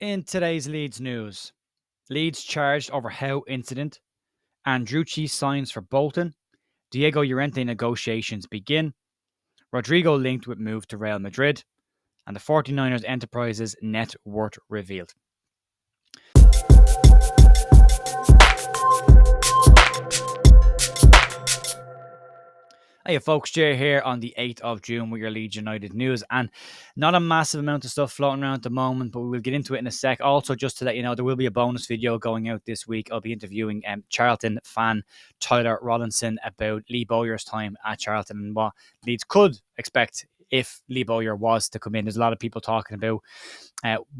In today's Leeds news, Leeds charged over Howe incident, Andreucci signs for Bolton, Diego Llorente negotiations begin, Rodrigo linked with move to Real Madrid, and the 49ers Enterprises net worth revealed. Hey folks, Jay here on the 8th of June with your Leeds United news, and not a massive amount of stuff floating around at the moment, but we will get into it in a sec. Also, just to let you know, there will be a bonus video going out this week. I'll be interviewing Charlton fan Tyler Rollinson about Lee Bowyer's time at Charlton and what Leeds could expect if Lee Bowyer was to come in. There's a lot of people talking about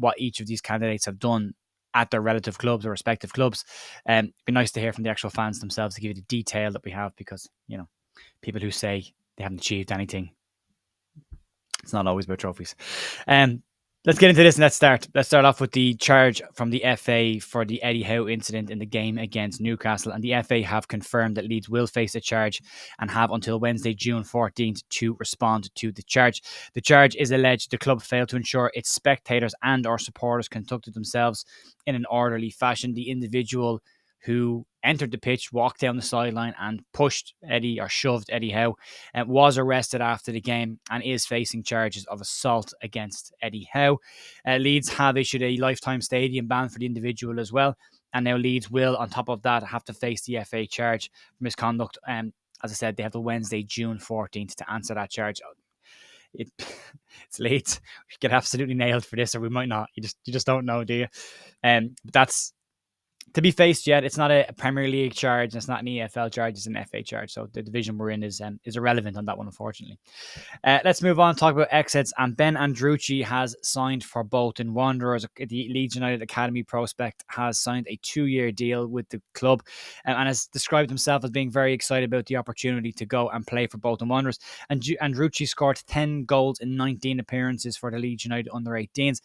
what each of these candidates have done at their relative clubs or respective clubs. It'd be nice to hear from the actual fans themselves to give you the detail that we have, because, people who say they haven't achieved anything, it's not always about trophies. Let's get into this and let's start. Let's start off with the charge from the FA for the Eddie Howe incident in the game against Newcastle. And the FA have confirmed that Leeds will face a charge and have until Wednesday, June 14th to respond to the charge. The charge is alleged the club failed to ensure its spectators and or supporters conducted themselves in an orderly fashion. The individual who entered the pitch, walked down the sideline and pushed Eddie or shoved Eddie Howe, and was arrested after the game and is facing charges of assault against Eddie Howe. Leeds have issued a lifetime stadium ban for the individual as well. And now Leeds will, on top of that, have to face the FA charge for misconduct. As I said, they have the Wednesday, June 14th to answer that charge. It's Leeds. We get absolutely nailed for this, or we might not. You just don't know, do you? But that's to be faced yet. It's not a Premier League charge, and it's not an EFL charge, it's an FA charge. So the division we're in is irrelevant on that one, unfortunately. Let's move on and talk about exits. And Ben Andreucci has signed for Bolton Wanderers. The Leeds United Academy prospect has signed a 2-year deal with the club, and has described himself as being very excited about the opportunity to go and play for Bolton Wanderers. And Andreucci scored 10 goals in 19 appearances for the Leeds United under-18s.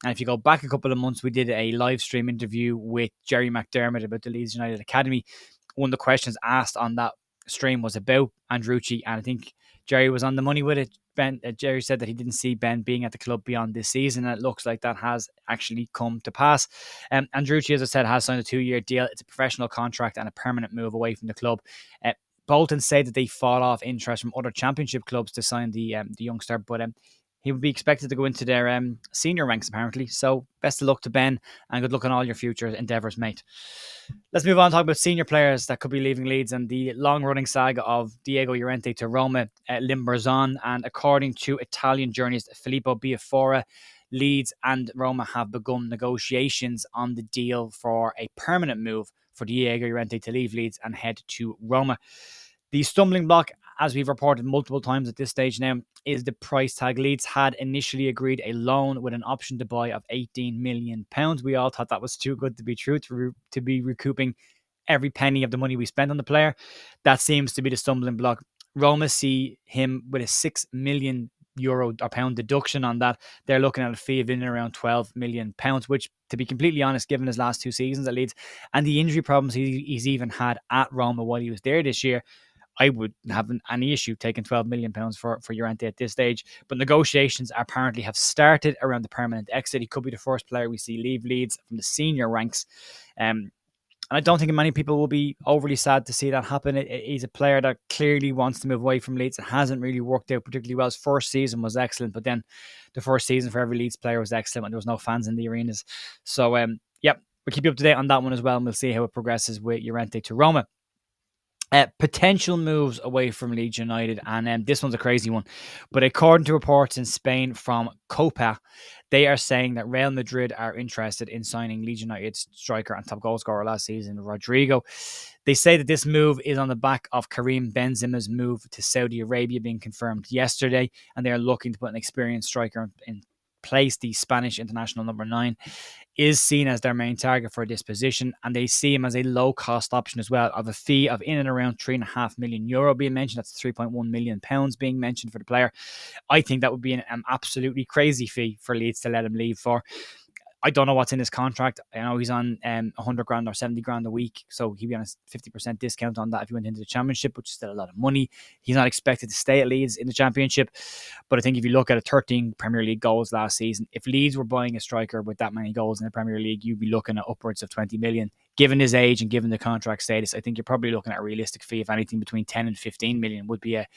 And if you go back a couple of months, we did a live stream interview with Jerry McDermott about the Leeds United Academy. One of the questions asked on that stream was about Andreucci, and I think Jerry was on the money with it. Jerry said that he didn't see Ben being at the club beyond this season, and it looks like that has actually come to pass. Andreucci, as I said, has signed a 2-year deal. It's a professional contract and a permanent move away from the club. Bolton say that they fought off interest from other championship clubs to sign the youngster, but he would be expected to go into their senior ranks, apparently. So best of luck to Ben, and good luck on all your future endeavours, mate. Let's move on and talk about senior players that could be leaving Leeds, and the long-running saga of Diego Llorente to Roma limbers on. And according to Italian journalist Filippo Biafora, Leeds and Roma have begun negotiations on the deal for a permanent move for Diego Llorente to leave Leeds and head to Roma. The stumbling block, as we've reported multiple times at this stage now, is the price tag. Leeds had initially agreed a loan with an option to buy of £18 million. We all thought that was too good to be true, to be recouping every penny of the money we spent on the player. That seems to be the stumbling block. Roma see him with a €6 million or pound deduction on that. They're looking at a fee of in and around £12 million, which, to be completely honest, given his last 2 seasons at Leeds and the injury problems he's even had at Roma while he was there this year, I wouldn't have any issue taking £12 million for Llorente at this stage. But negotiations apparently have started around the permanent exit. He could be the first player we see leave Leeds from the senior ranks. And I don't think many people will be overly sad to see that happen. He's a player that clearly wants to move away from Leeds. It hasn't really worked out particularly well. His first season was excellent, but then the first season for every Leeds player was excellent when there was no fans in the arenas. So, we'll keep you up to date on that one as well, and we'll see how it progresses with Llorente to Roma. Potential moves away from Leeds United, and this one's a crazy one. But according to reports in Spain from Copa, they are saying that Real Madrid are interested in signing Leeds United striker and top goal scorer last season, Rodrigo. They say that this move is on the back of Karim Benzema's move to Saudi Arabia being confirmed yesterday, and they are looking to put an experienced striker in place. The Spanish international number 9 is seen as their main target for this position, and they see him as a low-cost option as well, of a fee of in and around €3.5 million being mentioned. That's £3.1 million being mentioned for the player. I think that would be an absolutely crazy fee for Leeds to let him leave for. I don't know what's in his contract. I know he's on 100 grand or 70 grand a week, so he'd be on a 50% discount on that if he went into the championship, which is still a lot of money. He's not expected to stay at Leeds in the championship, but I think if you look at 13 Premier League goals last season, if Leeds were buying a striker with that many goals in the Premier League, you'd be looking at upwards of 20 million. Given his age and given the contract status, I think you're probably looking at a realistic fee of anything between 10 and 15 million would be a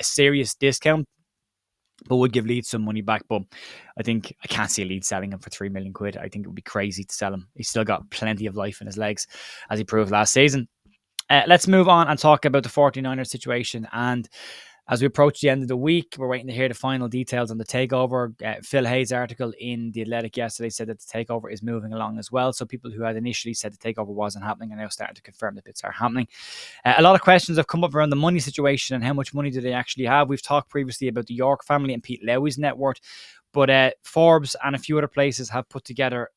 serious discount, but would give Leeds some money back. But I think I can't see Leeds selling him for 3 million quid. I think it would be crazy to sell him. He's still got plenty of life in his legs, as he proved last season. Let's move on and talk about the 49ers situation. And as we approach the end of the week, we're waiting to hear the final details on the takeover. Phil Hayes' article in The Athletic yesterday said that the takeover is moving along as well. So people who had initially said the takeover wasn't happening are now starting to confirm that bits are happening. A lot of questions have come up around the money situation and how much money do they actually have. We've talked previously about the York family and Pete Lowry's net worth, but Forbes and a few other places have put together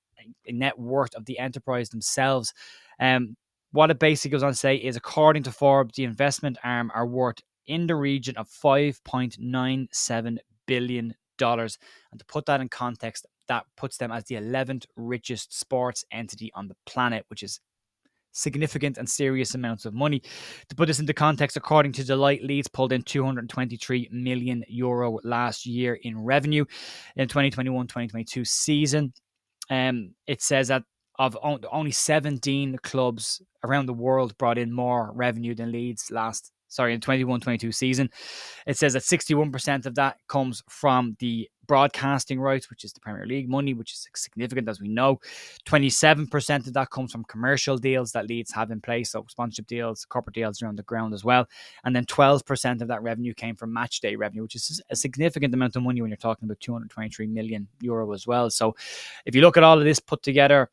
a net worth of the enterprise themselves. What it basically goes on to say is, according to Forbes, the investment arm are worth in the region of $5.97 billion. And to put that in context, that puts them as the 11th richest sports entity on the planet, which is significant and serious amounts of money. To put this into context, according to Deloitte, Leeds pulled in €223 million last year in revenue in 2021-2022 season. It says that of only 17 clubs around the world brought in more revenue than Leeds in 21-22 season. It says that 61% of that comes from the broadcasting rights, which is the Premier League money, which is significant, as we know. 27% of that comes from commercial deals that Leeds have in place, so sponsorship deals, corporate deals around the ground as well. And then 12% of that revenue came from match day revenue, which is a significant amount of money when you're talking about €223 million as well. So if you look at all of this put together,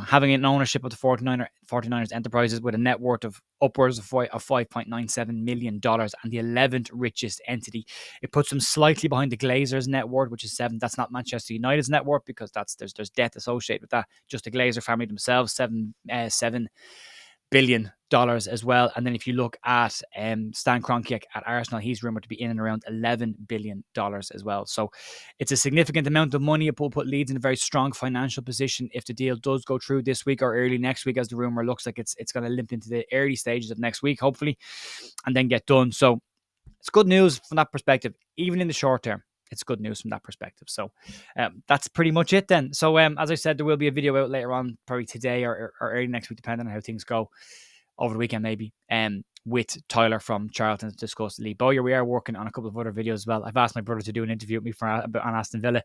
having an ownership of the 49ers enterprises with a net worth of upwards of $5.97 million and the 11th richest entity, it puts them slightly behind the Glazers' net worth, which is 7. That's not Manchester United's net worth, because there's debt associated with that. Just the Glazer family themselves, $7 billion as well. And then if you look at Stan Kroenke at Arsenal, he's rumored to be in and around $11 billion as well. So it's a significant amount of money. It will put Leeds in a very strong financial position if the deal does go through this week or early next week, as the rumor looks like it's going to limp into the early stages of next week, hopefully, and then get done. So it's good news from that perspective, even in the short term. It's good news from that perspective. So that's pretty much it then. So as I said, there will be a video out later on, probably today or early next week, depending on how things go, over the weekend maybe, with Tyler from Charlton to discuss Lee Bowyer. We are working on a couple of other videos as well. I've asked my brother to do an interview with me on Aston Villa.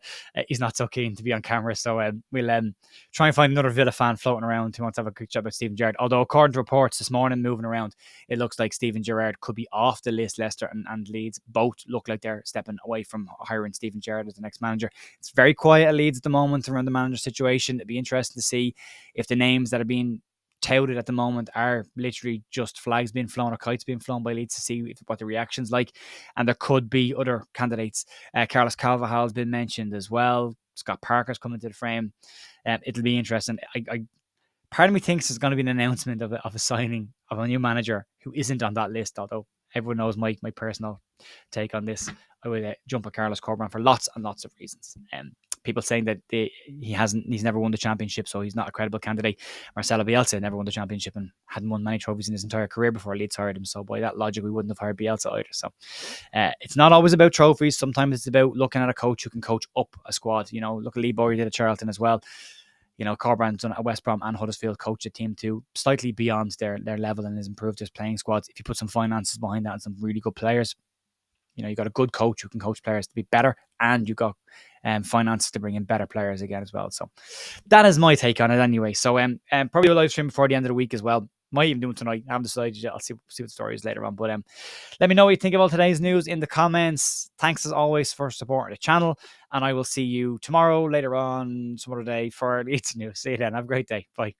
He's not so keen to be on camera, so we'll try and find another Villa fan floating around who wants to have a quick chat about Steven Gerrard. Although according to reports this morning moving around, it looks like Steven Gerrard could be off the list. Leicester and Leeds both look like they're stepping away from hiring Steven Gerrard as the next manager. It's very quiet at Leeds at the moment around the manager situation. It'd be interesting to see if the names that are being touted at the moment are literally just flags being flown or kites being flown by Leeds, to see what the reaction's like. And there could be other candidates. Carlos Carvajal has been mentioned as well. Scott Parker's coming to the frame. It'll be interesting. Part of me thinks there's going to be an announcement of a signing of a new manager who isn't on that list, although everyone knows my personal take on this. I would jump at Carlos Corberán for lots and lots of reasons. People saying that he's never won the championship, so he's not a credible candidate. Marcelo Bielsa never won the championship and hadn't won many trophies in his entire career before Leeds hired him. So by that logic, we wouldn't have hired Bielsa either. So it's not always about trophies. Sometimes it's about looking at a coach who can coach up a squad. Look at Lee Bowyer did at Charlton as well. Corberán's done at West Brom and Huddersfield, coached a team to slightly beyond their level and has improved his playing squads. If you put some finances behind that and some really good players, you got a good coach who can coach players to be better, and you got finances to bring in better players again as well. So that is my take on it anyway. So probably a live stream before the end of the week as well. Might even do it tonight. I haven't decided yet. I'll see what the story is later on. But let me know what you think about today's news in the comments. Thanks as always for supporting the channel, and I will see you tomorrow later on, some other day, for Leeds news. See you then. Have a great day. Bye.